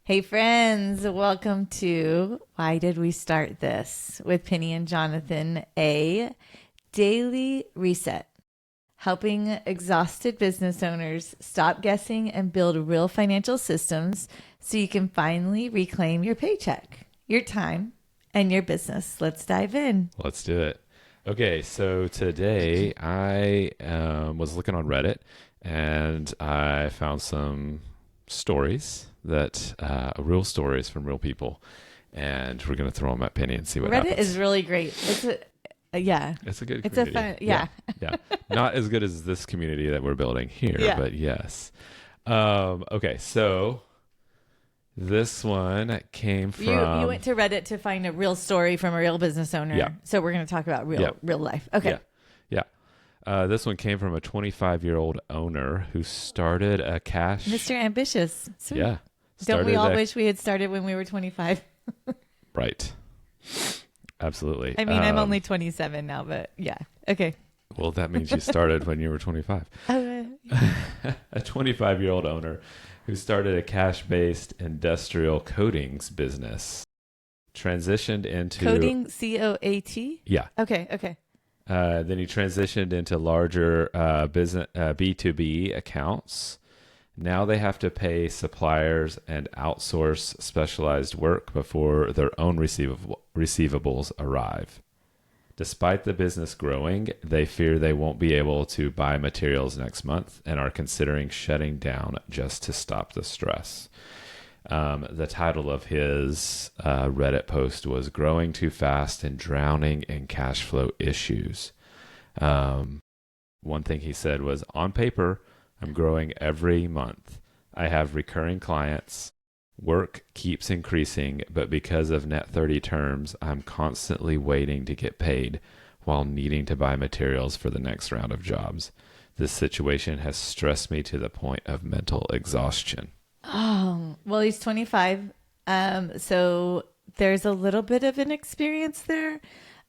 Hey friends, welcome to Why Did We Start This with Penny and Jonathan, a daily reset, helping exhausted business owners stop guessing and build real financial systems so you can finally reclaim your paycheck, your time, and your business. Let's dive in. Let's do it. Okay, so today I was looking on Reddit and I found some stories real stories from real people, and we're gonna throw them at Penny and see what Reddit happens. is really great. Yeah, It's a good it's a community. fun, yeah. Yeah. Not as good as this community that we're building here, Yeah. but yes. Okay, so this one came You from went to Reddit to find a real story from a real business yeah, owner. So we're going to talk about yeah, real life. yeah, Okay. yeah. This one came from a 25-year-old owner who started a cash. Mr. Ambitious. So Yeah, don't we started all a wish we had started when we were 25? right. Absolutely. I mean, I'm only 27 now, but yeah. Okay. Well, that means you started when you were 25. Oh, A 25-year-old owner who started a cash-based industrial coatings business transitioned into coding, COAT? yeah. Okay. Okay. Then he transitioned into larger business B2B accounts. Now they have to pay suppliers and outsource specialized work before their own receivables arrive. Despite the business growing, they fear they won't be able to buy materials next month and are considering shutting down just to stop the stress. The title of his Reddit post was Growing Too Fast and Drowning in Cash Flow Issues. One thing he said was, on paper, I'm growing every month. I have recurring clients. Work keeps increasing, but because of net 30 terms, I'm constantly waiting to get paid while needing to buy materials for the next round of jobs. This situation has stressed me to the point of mental exhaustion. Oh, well, he's 25. So there's a little bit of an experience there.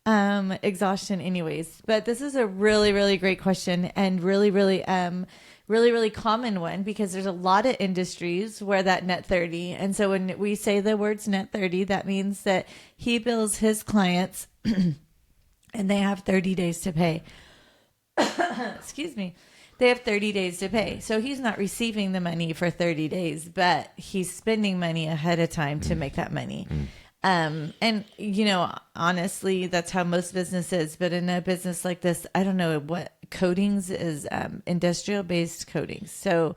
Exhaustion anyways. But this is a really, really great question and really common one because there's a lot of industries where that net 30. And so when we say the words net 30, that means that he bills his clients and they have 30 days to pay. Excuse me. They have 30 days to pay. So he's not receiving the money for 30 days, but he's spending money ahead of time to make that money. And honestly, that's how most businesses, but in a business like this, I don't know what coatings is, industrial based coatings. So,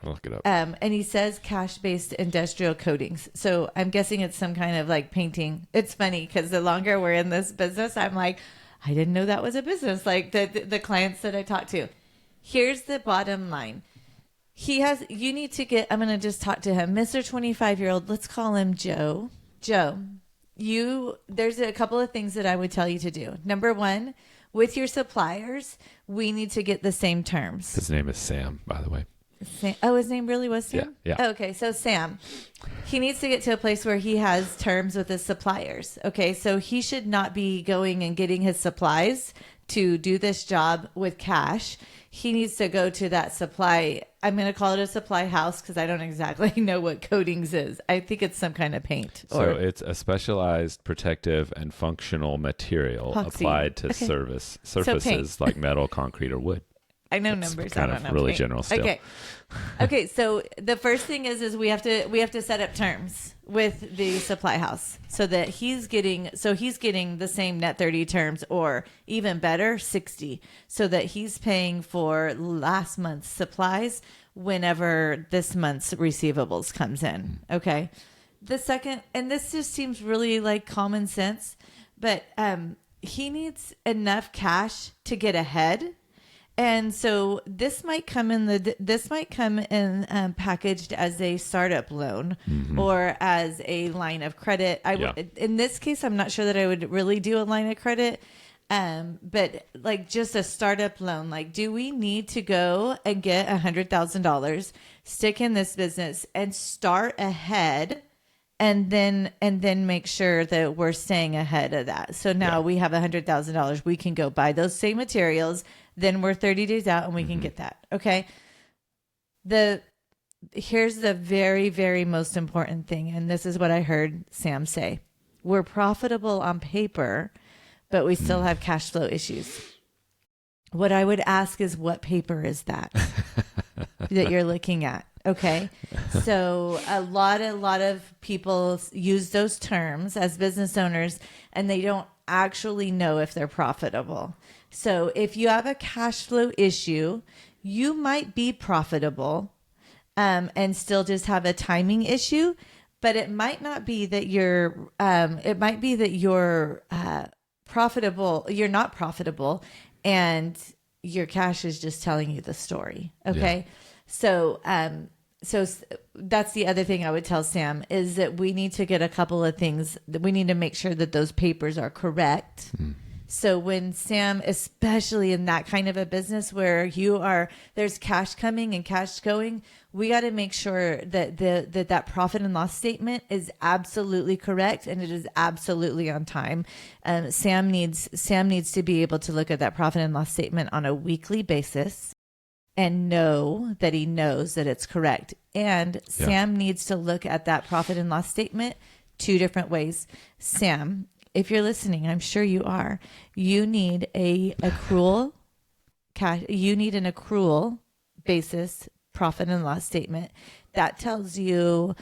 I'll look it up. and he says cash based industrial coatings. So I'm guessing it's some kind of like painting. It's funny because the longer we're in this business, I'm like, I didn't know that was a business. Like the clients that I talk to. Here's the bottom line. You need to I'm going to just talk to him. Mr. 25-year-old, let's call him Joe. Joe, there's a couple of things that I would tell you to do. Number one, with your suppliers, we need to get the same terms. His name is Sam, by the way. His name really was Sam? Yeah. Okay, so Sam, he needs to get to a place where he has terms with his suppliers. Okay, so he should not be going and getting his supplies to do this job with cash. He needs to go to that supply. I'm going to call it a supply house because I don't exactly know what coatings is. I think it's some kind of paint. So it's a specialized protective and functional material Epoxy. applied to Okay. surfaces like metal, concrete, or wood. I know It's numbers. kind I of don't know really paint. general still. Okay. Okay. So the first thing is we have to set up terms with the supply house so that he's getting the same net 30 terms or even better 60 so that he's paying for last month's supplies whenever this month's receivables comes in. Okay. The second, and this just seems really like common sense, but he needs enough cash to get ahead. And so this might come in packaged as a startup loan or as a line of credit. In this case, I'm not sure that I would really do a line of credit, but like just a startup loan. Like, do we need to go and get $100,000, stick in this business, and start ahead? And then make sure that we're staying ahead of that. So now we have $100,000. We can go buy those same materials. Then we're 30 days out and we can get that. Okay. The here's the very, very most important thing. And this is what I heard Sam say. We're profitable on paper, but we still have cash flow issues. What I would ask is, what paper is that that you're looking at? Okay. So a lot of people use those terms as business owners, and they don't actually know if they're profitable. So if you have a cash flow issue, you might be profitable, and still just have a timing issue, but it might not be that you're profitable. You're not profitable, and your cash is just telling you the story. Okay. Yeah. So that's the other thing I would tell Sam, is that we need to get a couple of things that we need to make sure that those papers are correct. So when Sam, especially in that kind of a business where there's cash coming and cash going, we got to make sure that that profit and loss statement is absolutely correct and it is absolutely on time. Sam needs to be able to look at that profit and loss statement on a weekly basis and know that he knows that it's correct. And Sam needs to look at that profit and loss statement two different ways. Sam, if you're listening, I'm sure you are, you need an accrual basis profit and loss statement that tells you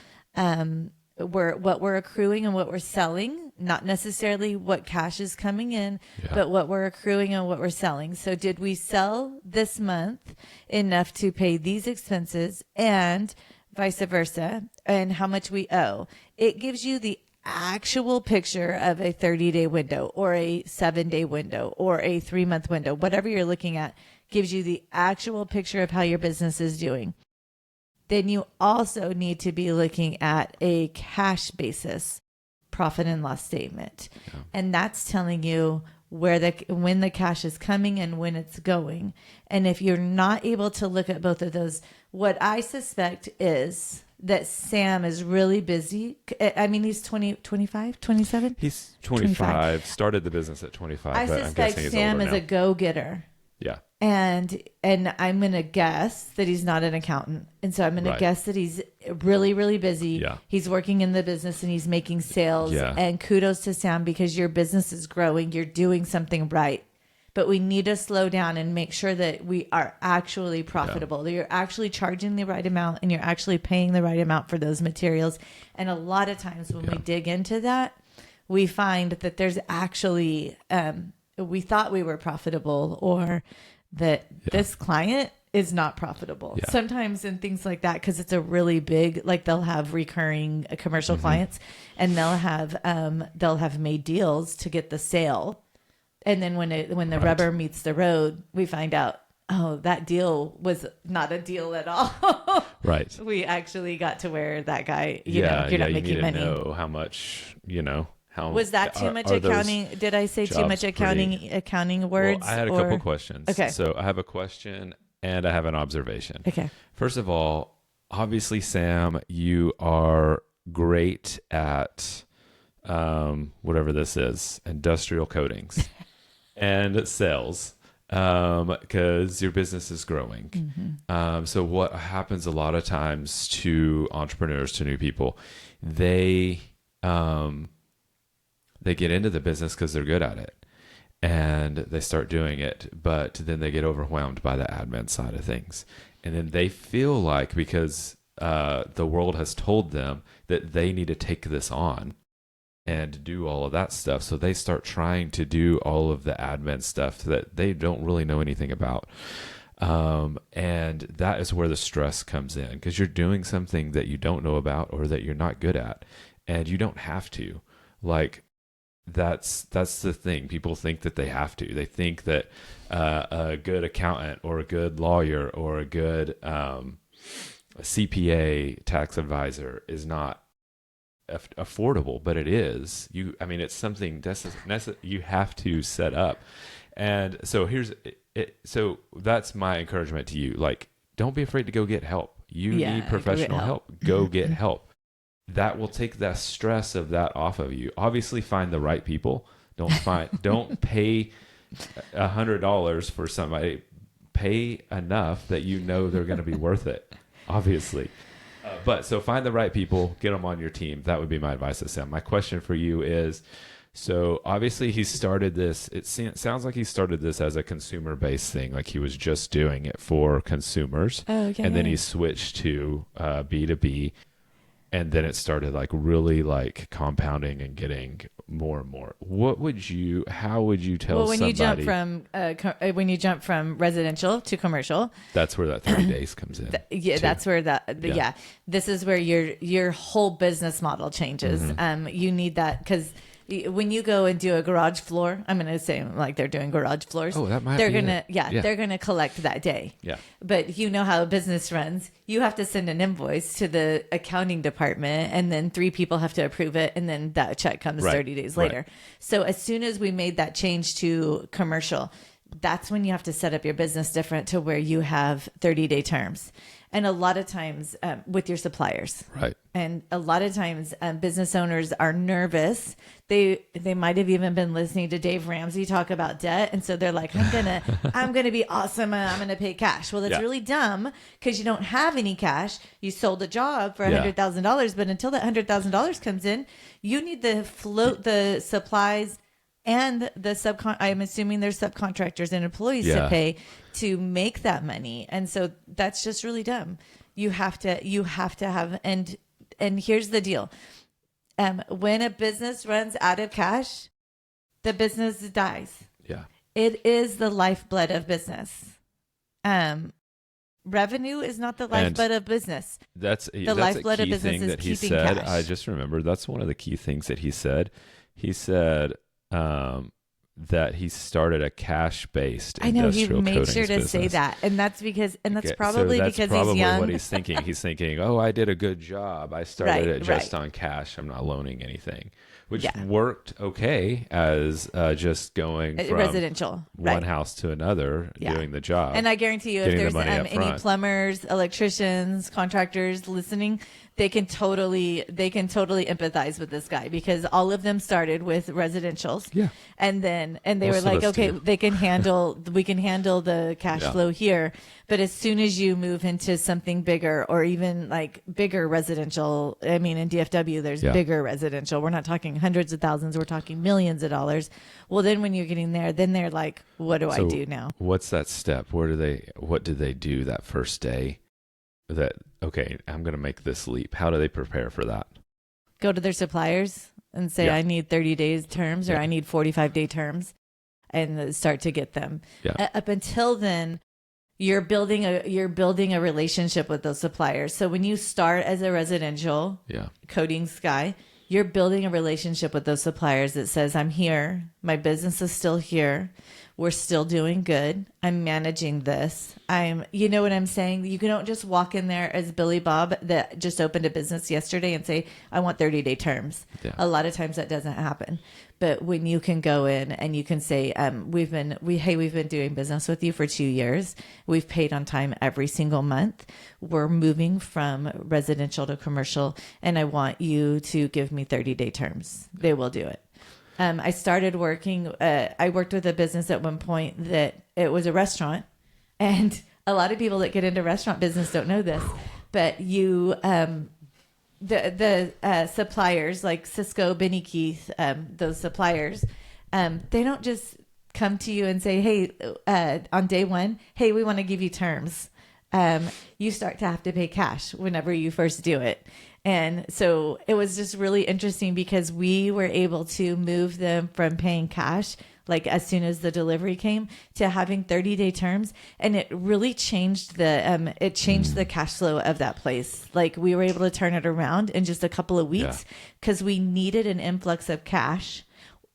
what we're accruing and what we're selling, not necessarily what cash is coming in, but what we're accruing and what we're selling. So did we sell this month enough to pay these expenses, and vice versa, and how much we owe? It gives you the actual picture of a 30-day window or a 7-day window or a 3-month window. Whatever you're looking at gives you the actual picture of how your business is doing. Then you also need to be looking at a cash basis profit and loss statement. Yeah. And that's telling you when the cash is coming and when it's going. And if you're not able to look at both of those, what I suspect is that Sam is really busy. I mean, he's 25, 27? He's 25, started the business at 25. I suspect Sam is a go-getter. Yeah. And I'm going to guess that he's not an accountant. And so I'm going to guess that he's really, really busy. Yeah. He's working in the business and he's making sales. Yeah. And kudos to Sam, because your business is growing. You're doing something right. But we need to slow down and make sure that we are actually profitable, that you're actually charging the right amount and you're actually paying the right amount for those materials. And a lot of times when we dig into that, we find that there's actually, we thought we were profitable, or that this client is not profitable. Yeah. Sometimes in things like that, because it's a really big, like they'll have recurring commercial clients, and they'll have made deals to get the sale. And then when the rubber meets the road, we find out, oh, that deal was not a deal at all. Right. We actually got to where that guy, you're not making money. Know how much, how was that too much accounting? Did I say too much accounting words? Well, I had a couple questions. Okay. So I have a question and I have an observation. Okay. First of all, obviously, Sam, you are great at whatever this is, industrial coatings. And sales, because your business is growing. So what happens a lot of times to entrepreneurs, to new people, they get into the business because they're good at it and they start doing it, but then they get overwhelmed by the admin side of things. And then they feel like, because the world has told them that they need to take this on and do all of that stuff. So they start trying to do all of the admin stuff that they don't really know anything about. And that is where the stress comes in, because you're doing something that you don't know about or that you're not good at, and you don't have to. Like, that's the thing. People think that they have to. They think that a good accountant or a good lawyer or a good a CPA, tax advisor, is not affordable, but it is. It's something you have to set up. And so so that's my encouragement to you. Like, don't be afraid to go get help. You need professional help. Go get help. That will take the stress of that off of you. Obviously, find the right people. Don't pay $100 for somebody. Pay enough that they're going to be worth it. Obviously. But so find the right people, get them on your team. That would be my advice to Sam. My question for you is, so obviously he started this, sounds like he started this as a consumer based thing. Like he was just doing it for consumers. Oh, okay. And then he switched to B2B. And then it started like really like compounding and getting more and more. How would you tell when somebody? When you jump from residential to commercial, that's where that 30 days comes in. That's where this is where your whole business model changes. You need that because when you go and do a garage floor, I'm going to say like they're doing garage floors. Oh, that might they're be gonna it. they're gonna collect that day. Yeah. But you know how a business runs. You have to send an invoice to the accounting department, and then 3 people have to approve it, and then that check comes 30 days later. Right. So as soon as we made that change to commercial, that's when you have to set up your business different to where you have 30-day terms. And a lot of times with your suppliers. Right. And a lot of times business owners are nervous. They might have even been listening to Dave Ramsey talk about debt. And so they're like, I'm gonna be awesome and I'm gonna pay cash. Well, that's really dumb because you don't have any cash. You sold a job for $100,000, but until that $100,000 comes in, you need to float the supplies and the I'm assuming there's subcontractors and employees to pay to make that money. And so that's just really dumb. You have to have, and here's the deal. When a business runs out of cash, the business dies. Yeah. It is the lifeblood of business. Revenue is not the lifeblood of business. That's lifeblood a of key business thing is that he keeping said. cash. I just remembered that's one of the key things that he said. He said that he started a cash-based I know he industrial made coatings sure to business. say that, and that's probably because he's young. What he's thinking. He's thinking, "Oh, I did a good job. I started it just on cash. I'm not loaning anything," which worked okay as just going from residential one house to another, doing the job. And I guarantee you, if there's any plumbers, electricians, contractors listening, they can totally empathize with this guy because all of them started with residentials. Yeah. And they were like, okay, we can handle the cash flow here. But as soon as you move into something bigger or even like bigger residential, I mean, in DFW, there's bigger residential. We're not talking hundreds of thousands. We're talking millions of dollars. Well, then when you're getting there, then they're like, what do I do now? What's that step? What do they do that first day? Okay, I'm going to make this leap. How do they prepare for that? Go to their suppliers and say, I need 30 days terms or I need 45-day terms, and start to get them. Up until then, you're building a relationship with those suppliers. So when you start as a residential coatings guy, you're building a relationship with those suppliers that says, I'm here. My business is still here. We're still doing good. I'm managing this. You know what I'm saying? You don't just walk in there as Billy Bob that just opened a business yesterday and say, I want 30-day terms. Yeah. A lot of times that doesn't happen. But when you can go in and you can say, we've been doing business with you for 2 years. We've paid on time every single month. We're moving from residential to commercial, and I want you to give me 30-day terms. They will do it. I started working, I worked with a business at one point that it was a restaurant, and a lot of people that get into restaurant business don't know this, but the suppliers like Cisco, Benny Keith, those suppliers, they don't just come to you and say, hey, on day one, hey, we want to give you terms. You start to have to pay cash whenever you first do it. And so it was just really interesting because we were able to move them from paying cash, like as soon as the delivery came, to having 30-day terms. And it really changed the cash flow of that place. Like we were able to turn it around in just a couple of weeks because we needed an influx of cash.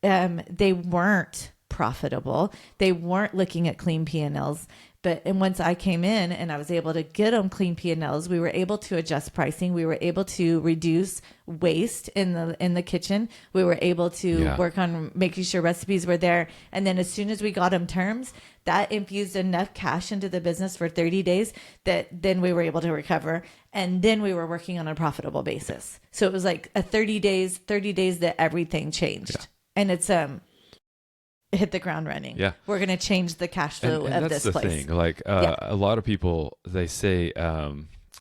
They weren't profitable. They weren't looking at clean P&Ls. And once I came in and I was able to get them clean P&Ls, we were able to adjust pricing. We were able to reduce waste in the kitchen. We were able to work on making sure recipes were there. And then as soon as we got them terms, that infused enough cash into the business for 30 days that then we were able to recover. And then we were working on a profitable basis. So it was like a 30 days that everything changed. Yeah. And it's hit the ground running. Yeah. We're going to change the cash flow of this place. That's the thing. Like a lot of people, they say,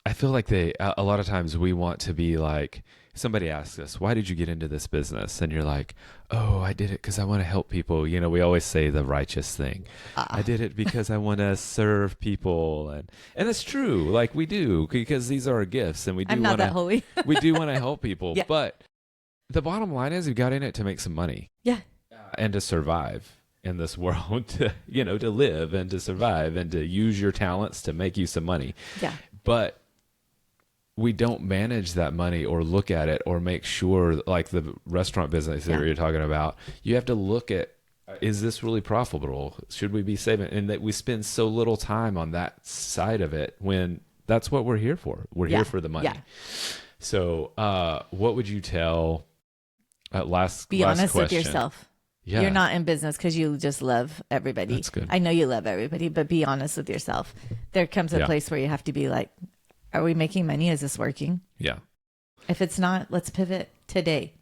I feel like a lot of times we want to be like, somebody asks us, why did you get into this business? And you're like, oh, I did it because I want to help people. You know, we always say the righteous thing. I Ah, did it because I want to serve people. And it's true. Like we do, because these are our gifts and I'm not that holy. we do want to help people. Yeah. But the bottom line is we got in it to make some money Yeah. and to survive in this world, to, you know, to live and to survive and to use your talents to make you some money. Yeah. But we don't manage that money or look at it or make sure, like the restaurant business that you're talking about, you have to look at, is this really profitable? Should we be saving? And that we spend so little time on that side of it when that's what we're here for. We're here for the money. Yeah. So what would you tell, Be last honest with question. yourself. Yeah. You're not in business because you just love everybody. That's good. I know you love everybody, but be honest with yourself. There comes a Yeah. place where you have to be like, are we making money? Is this working? Yeah. If it's not, let's pivot today,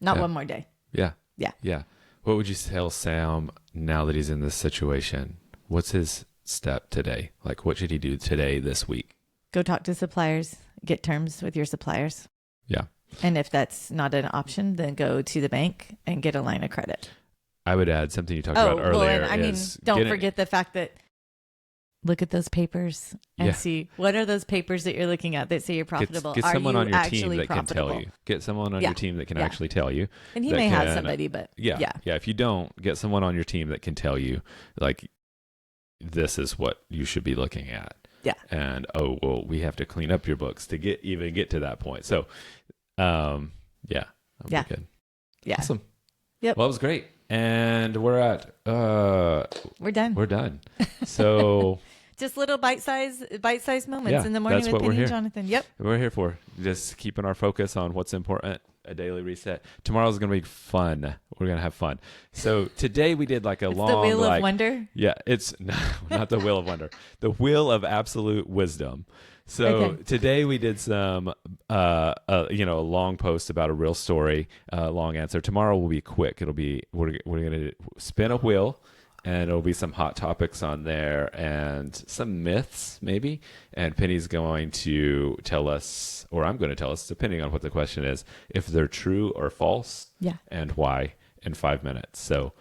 not Yeah. one more day. Yeah. Yeah. Yeah. What would you tell Sam now that he's in this situation? What's his step today? Like, what should he do today, this week? Go talk to suppliers, get terms with your suppliers. Yeah. And if that's not an option, then go to the bank and get a line of credit. I would add something you talked about earlier. and I mean, don't forget the fact that look at those papers and see what are those papers that you're looking at that say you're profitable. Get are someone you on your team actually that profitable? can tell you. Get someone on your team that can actually tell you. And he that may have can- somebody, but Yeah. If you don't, get someone on your team that can tell you, like, this is what you should be looking at. Yeah. And we have to clean up your books to get to that point. So, that'll be good. Yeah. Awesome. Yep. Well, it was great, and we're at We're done. we're done. So Just little bite-sized moments in the morning that's with what we're Penny here. and Jonathan. Yep. we're here for just keeping our focus on what's important. A daily reset. Tomorrow's gonna be fun. We're gonna have fun. So today we did like a It's long, the Wheel like, of Wonder. Yeah, it's not the Wheel of Wonder. The Wheel of Absolute Wisdom. So today we did some, a long post about a real story, long answer. Tomorrow will be quick. It'll be we're gonna spin a wheel, and it'll be some hot topics on there and some myths maybe. And Penny's going to tell us, or I'm going to tell us, depending on what the question is, if they're true or false, and why in 5 minutes. So.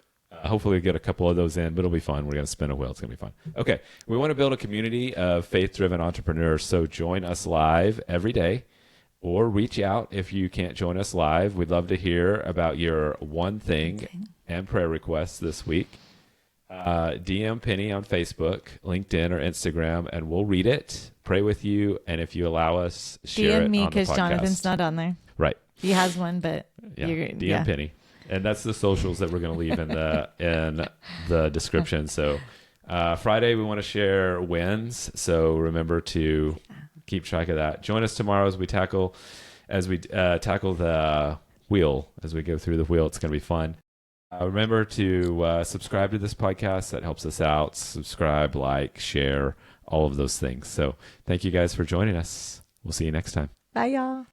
Hopefully we get a couple of those in, but it'll be fun. We're going to spin a wheel. It's going to be fun. Okay. We want to build a community of faith-driven entrepreneurs. So join us live every day or reach out if you can't join us live. We'd love to hear about your one thing and prayer requests this week. DM Penny on Facebook, LinkedIn, or Instagram, and we'll read it, pray with you, and if you allow us, share DM it me on the because podcast. Jonathan's not on there. Right. He has one, but DM Penny. And that's the socials that we're going to leave in the description. So Friday, we want to share wins. So remember to keep track of that. Join us tomorrow as we tackle the wheel, as we go through the wheel. It's going to be fun. Remember to subscribe to this podcast. That helps us out. Subscribe, like, share, all of those things. So thank you guys for joining us. We'll see you next time. Bye, y'all.